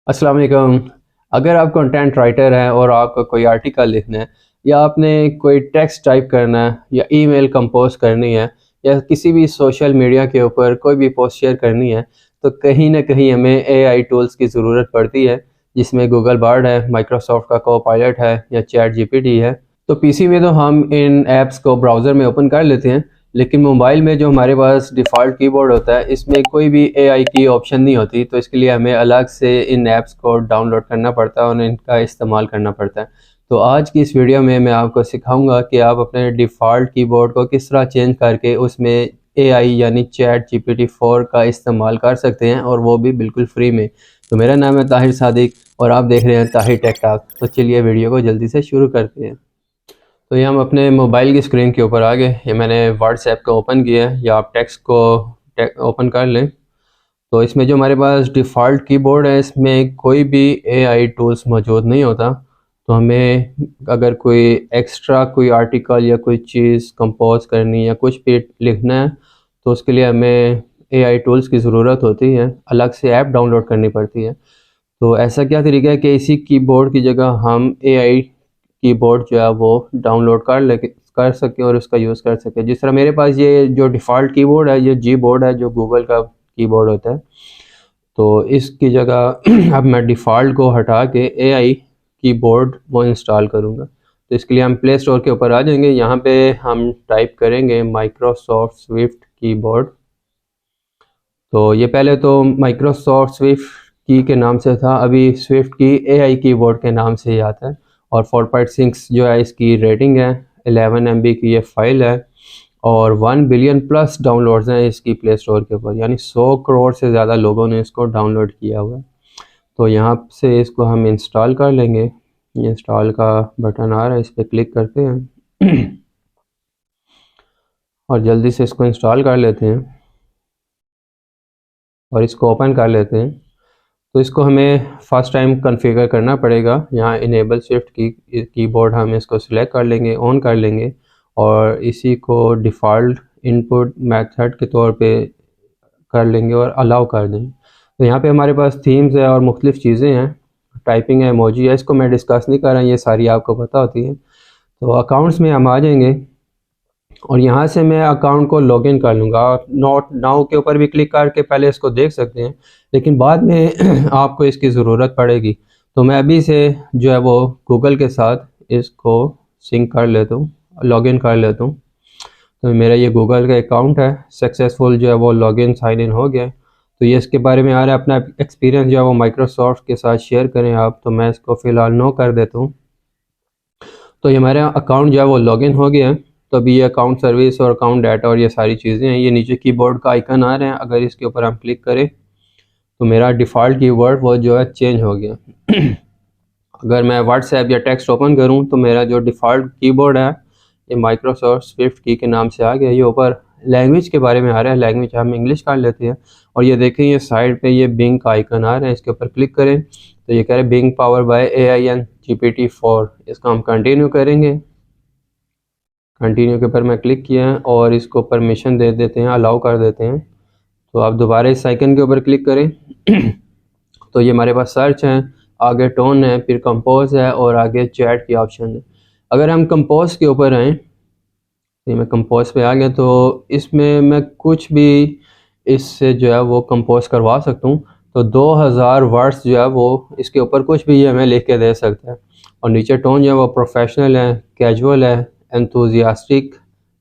अस्सलाम वालेकुम। अगर आप कंटेंट राइटर हैं और आपका कोई आर्टिकल लिखना है या आपने कोई टेक्स्ट टाइप करना है या ईमेल कंपोज करनी है या किसी भी सोशल मीडिया के ऊपर कोई भी पोस्ट शेयर करनी है, तो कहीं ना कहीं हमें एआई टूल्स की ज़रूरत पड़ती है, जिसमें गूगल बार्ड है, माइक्रोसॉफ्ट का कोपायलट है या चैट जीपीटी है। तो पीसी में तो हम इन ऐप्स को ब्राउज़र में ओपन कर लेते हैं, लेकिन मोबाइल में जो हमारे पास डिफ़ॉल्ट कीबोर्ड होता है, इसमें कोई भी एआई की ऑप्शन नहीं होती। तो इसके लिए हमें अलग से इन ऐप्स को डाउनलोड करना पड़ता है और इनका इस्तेमाल करना पड़ता है। तो आज की इस वीडियो में मैं आपको सिखाऊंगा कि आप अपने डिफ़ॉल्ट कीबोर्ड को किस तरह चेंज करके उसमें एआई यानी चैट जीपीटी 4 का इस्तेमाल कर सकते हैं, और वो भी बिल्कुल फ्री में। तो मेरा नाम है ताहिर सादिक और आप देख रहे हैं ताहिर टेक टॉक। तो चलिए वीडियो को जल्दी से शुरू करते हैं। तो ये हम अपने मोबाइल की स्क्रीन के ऊपर आ गए। ये मैंने व्हाट्सएप को ओपन किया है, या आप टेक्स्ट को ओपन कर लें। तो इसमें जो हमारे पास डिफ़ॉल्ट कीबोर्ड है, इसमें कोई भी एआई टूल्स मौजूद नहीं होता। तो हमें अगर कोई एक्स्ट्रा कोई आर्टिकल या कोई चीज़ कंपोज करनी या कुछ भी लिखना है, तो उसके लिए हमें एआई टूल्स की ज़रूरत होती है, अलग से ऐप डाउनलोड करनी पड़ती है। तो ऐसा क्या तरीका है कि इसी कीबोर्ड की जगह हम एआई कीबोर्ड जो है वो डाउनलोड कर सकें और उसका यूज़ कर सकें। जिस तरह मेरे पास ये जो डिफ़ॉल्ट कीबोर्ड है, ये जी बोर्ड है, जो गूगल का कीबोर्ड होता है। तो इसकी जगह अब मैं डिफ़ॉल्ट को हटा के एआई कीबोर्ड वो इंस्टॉल करूँगा। तो इसके लिए हम प्ले स्टोर के ऊपर आ जाएंगे। यहाँ पे हम टाइप करेंगे माइक्रोसॉफ्ट स्विफ्ट कीबोर्ड। तो ये पहले तो माइक्रोसॉफ्ट स्विफ्ट की के नाम से था, अभी स्विफ्ट की एआई कीबोर्ड के नाम से ही आता है। और 4.6 जो है इसकी रेटिंग है, 11 MB की ये फाइल है, और 1 बिलियन प्लस डाउनलोड्स हैं इसकी प्ले स्टोर के ऊपर, यानी 100 करोड़ से ज़्यादा लोगों ने इसको डाउनलोड किया हुआ है। तो यहाँ से इसको हम इंस्टॉल कर लेंगे। ये इंस्टॉल का बटन आ रहा है, इस पर क्लिक करते हैं और जल्दी से इसको इंस्टॉल कर लेते हैं और इसको ओपन कर लेते हैं। तो इसको हमें फर्स्ट टाइम कॉन्फ़िगर करना पड़ेगा। यहाँ इनेबल स्विफ्ट कीबोर्ड हम इसको सिलेक्ट कर लेंगे, ऑन कर लेंगे, और इसी को डिफ़ॉल्ट इनपुट मेथड के तौर पे कर लेंगे और अलाउ कर देंगे। तो यहाँ पे हमारे पास थीम्स है और मुख्तलिफ़ चीज़ें हैं, टाइपिंग है, इमोजी है। इसको मैं डिस्कस नहीं कर रहा, ये सारी आपको पता होती है। तो अकाउंट्स में हम आ जाएंगे और यहाँ से मैं अकाउंट को लॉगिन कर लूँगा। नॉट नाउ के ऊपर भी क्लिक करके पहले इसको देख सकते हैं, लेकिन बाद में आपको इसकी ज़रूरत पड़ेगी। तो मैं अभी से जो है वो गूगल के साथ इसको सिंक कर लेता हूँ, लॉगिन कर लेता हूँ। तो मेरा ये गूगल का अकाउंट है, सक्सेसफुल जो है वो लॉगिन साइन इन हो गया है। तो ये इसके बारे में आ रहा है, अपना एक्सपीरियंस जो है वो माइक्रोसॉफ्ट के साथ शेयर करें आप। तो मैं इसको फ़िलहाल नो कर देता हूँ। तो ये हमारा अकाउंट जो है वो लॉगिन हो गया है। तो अभी ये अकाउंट सर्विस और अकाउंट डाटा और ये सारी चीज़ें हैं। ये नीचे कीबोर्ड का आइकन आ रहे हैं, अगर इसके ऊपर हम क्लिक करें तो मेरा डिफ़ॉल्ट कीवर्ड वो जो है चेंज हो गया। अगर मैं व्हाट्सएप या टेक्स्ट ओपन करूं तो मेरा जो डिफ़ॉल्ट कीबोर्ड है ये माइक्रोसॉफ्ट स्विफ्ट की के नाम से आ गया। ये ऊपर लैंग्वेज के बारे में आ रहा है, लैंग्वेज हम इंग्लिश कर लेते हैं। और ये देखें, ये साइड पे ये बिंग का आइकन आ रहा है, इसके ऊपर क्लिक करें तो ये कह रहे हैं Bing power by AI and GPT 4। इसको हम कंटिन्यू करेंगे। कंटिन्यू के ऊपर मैं क्लिक किया है और इसको परमिशन दे देते हैं, अलाउ कर देते हैं। तो आप दोबारा इस आइकन के ऊपर क्लिक करें तो ये हमारे पास सर्च है, आगे टोन है, फिर कंपोज है और आगे चैट की ऑप्शन है। अगर हम कंपोज के ऊपर आएँ, तो मैं कंपोज पे आ गया, तो इसमें मैं कुछ भी इससे जो है वो कंपोज करवा सकता हूँ। तो 2000 वर्ड्स जो है वो इसके ऊपर कुछ भी ये हमें लिख के दे सकता है। और नीचे टोन जो है वो प्रोफेशनल है, कैजुअल है, एंथुजियास्टिक,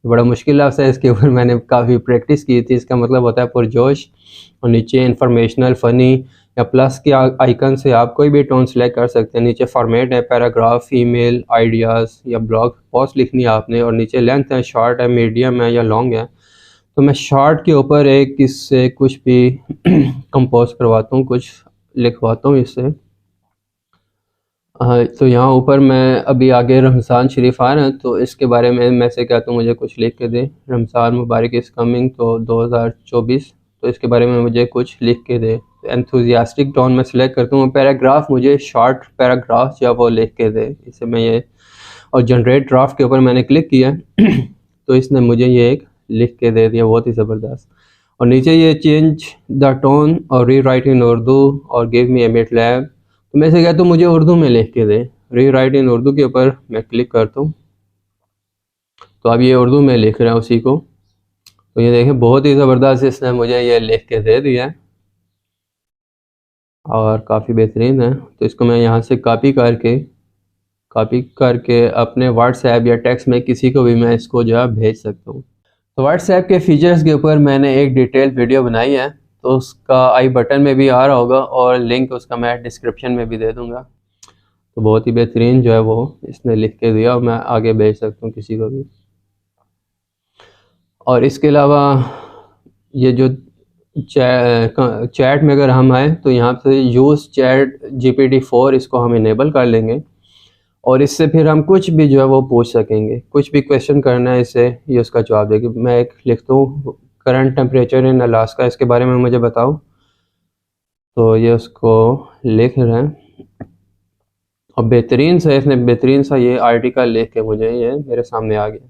बड़ा मुश्किल लफ्ज़ है, इसके ऊपर मैंने काफ़ी प्रैक्टिस की थी। इसका मतलब होता है पुरजोश। और नीचे इंफॉर्मेशनल, फ़नी या प्लस के आइकन से आप कोई भी टोन सेलेक्ट कर सकते हैं। नीचे फॉर्मेट है, पैराग्राफ, ईमेल, आइडियाज़ या ब्लॉग पोस्ट लिखनी है आपने। और नीचे लेंथ है, शॉर्ट है, मीडियम है या लॉन्ग है। तो मैं शॉर्ट के ऊपर एक इससे कुछ भी कंपोज करवाता हूँ, कुछ लिखवाता हूँ इससे। तो यहाँ ऊपर मैं अभी आगे रमज़ान शरीफ आ रहा है, तो इसके बारे में मैं से कहता हूँ मुझे कुछ लिख के दे। रमज़ान मुबारक इज़ कमिंग, तो 2024, तो इसके बारे में मुझे कुछ लिख के दे। एंथुजियास्टिक टोन में सिलेक्ट करता हूँ। पैराग्राफ, मुझे शॉर्ट पैराग्राफ जो वो लिख के दे, इसे मैं ये। और जनरेट ड्राफ्ट के ऊपर मैंने क्लिक किया तो इसने मुझे ये एक लिख के दे दिया, बहुत ही ज़बरदस्त। और नीचे ये चेंज द टोन और री राइट इन उर्दू और गिव मी ए मिड लैब तो मैं से कहता हूँ मुझे उर्दू में लिख के दे। री राइट इन उर्दू के ऊपर मैं क्लिक करता हूँ, तो अब ये उर्दू में लिख रहा है उसी को। तो ये देखें बहुत ही ज़बरदस्त इसने मुझे ये लिख के दे दिया है और काफ़ी बेहतरीन है। तो इसको मैं यहाँ से कॉपी करके अपने व्हाट्सएप या टेक्स्ट में किसी को भी मैं इसको जो है भेज सकता हूँ। तो व्हाट्सएप के फीचर्स के ऊपर मैंने एक डिटेल वीडियो बनाई है, तो उसका आई बटन में भी आ रहा होगा और लिंक उसका मैं डिस्क्रिप्शन में भी दे दूँगा। तो बहुत ही बेहतरीन जो है वो इसने लिख के दिया और मैं आगे भेज सकता हूँ किसी को भी। और इसके अलावा ये जो चैट में अगर हम आए तो यहाँ से यूज़ चैट GPT-4 इसको हम इनेबल कर लेंगे और इससे फिर हम कुछ भी जो है वो पूछ सकेंगे। कुछ भी क्वेश्चन करना है इससे, ये उसका जवाब देगी। मैं एक लिखता हूँ करंट टेम्परेचर इन अलास्का, इसके बारे में मुझे बताओ। तो ये उसको लिख रहे हैं और बेहतरीन सा ये आर्टिकल लिख के मुझे ये मेरे सामने आ गया।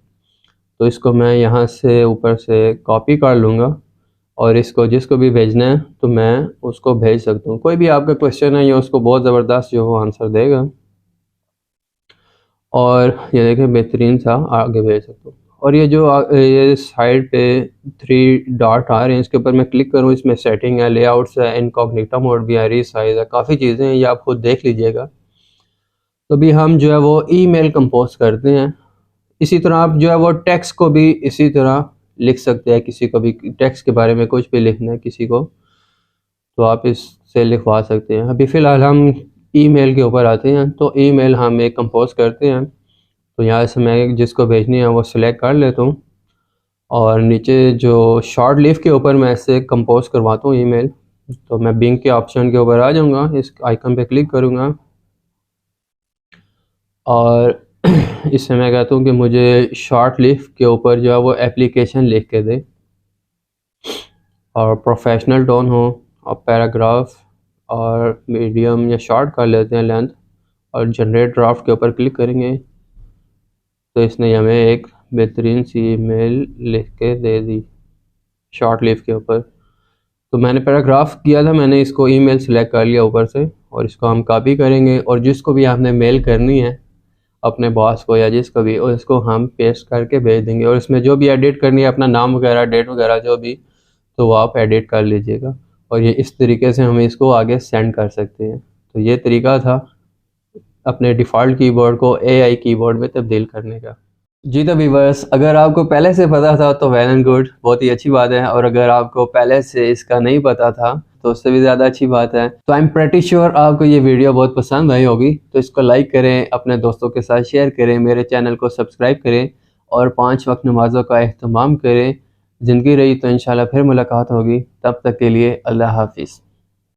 तो इसको मैं यहाँ से ऊपर से कॉपी कर लूँगा और इसको जिसको भी भेजना है तो मैं उसको भेज सकता हूँ। कोई भी आपका क्वेश्चन है, ये उसको बहुत ज़बरदस्त जो वो आंसर देगा और ये देखें बेहतरीन सा आगे भेज सकता हूँ। और ये जो ये साइड पे 3 डॉट आ रहे हैं, इसके ऊपर मैं क्लिक करूँ, इसमें सेटिंग है, लेआउट्स है, इनकॉग्निटो मोड भी है, रीसाइज है, काफ़ी चीज़ें हैं, ये आप खुद देख लीजिएगा। तो भी हम जो है वो ईमेल कंपोज करते हैं। इसी तरह आप जो है वो टेक्स्ट को भी इसी तरह लिख सकते हैं। किसी को भी टेक्स्ट के बारे में कुछ भी लिखना है किसी को, तो आप इससे लिखवा सकते हैं। अभी फ़िलहाल हम ईमेल के ऊपर आते हैं। तो ईमेल हम एक कंपोज करते हैं। तो यहाँ से मैं जिसको भेजनी है वो सिलेक्ट कर लेता हूँ और नीचे जो शॉर्ट लिव के ऊपर मैं ऐसे कंपोज करवाता हूँ ईमेल। तो मैं बिंग के ऑप्शन के ऊपर आ जाऊँगा, इस आइकन पे क्लिक करूँगा और इससे मैं कहता हूँ कि मुझे शॉर्ट लिव के ऊपर जो है वो एप्लीकेशन लिख के दे और प्रोफेशनल टोन हो और पैराग्राफ और मीडियम या शॉर्ट कर लेते हैं लेंथ और जनरेट ड्राफ्ट के ऊपर क्लिक करेंगे। तो इसने हमें एक बेहतरीन सी ईमेल लिख के दे दी शॉर्ट लिव के ऊपर। तो मैंने पैराग्राफ किया था, मैंने इसको ईमेल सेलेक्ट कर लिया ऊपर से और इसको हम कॉपी करेंगे और जिसको भी आपने मेल करनी है अपने बॉस को या जिसको भी, और इसको हम पेस्ट करके भेज देंगे। और इसमें जो भी एडिट करनी है अपना नाम वगैरह, डेट वगैरह जो भी, तो वो आप एडिट कर लीजिएगा और ये इस तरीके से हम इसको आगे सेंड कर सकते हैं। तो ये तरीका था अपने डिफ़ॉल्ट कीबोर्ड को AI कीबोर्ड में तब्दील करने का। जी तो व्यूअर्स, अगर आपको पहले से पता था तो वेल एंड गुड, बहुत ही अच्छी बात है। और अगर आपको पहले से इसका नहीं पता था तो उससे भी ज़्यादा अच्छी बात है। तो आई एम प्रेटी श्योर आपको ये वीडियो बहुत पसंद आई होगी। तो इसको लाइक करें, अपने दोस्तों के साथ शेयर करें, मेरे चैनल को सब्सक्राइब करें और 5 वक्त नमाज़ों का एहतमाम करें। ज़िंदगी रही तो इंशाल्लाह फिर मुलाकात होगी। तब तक के लिए अल्लाह हाफिज़।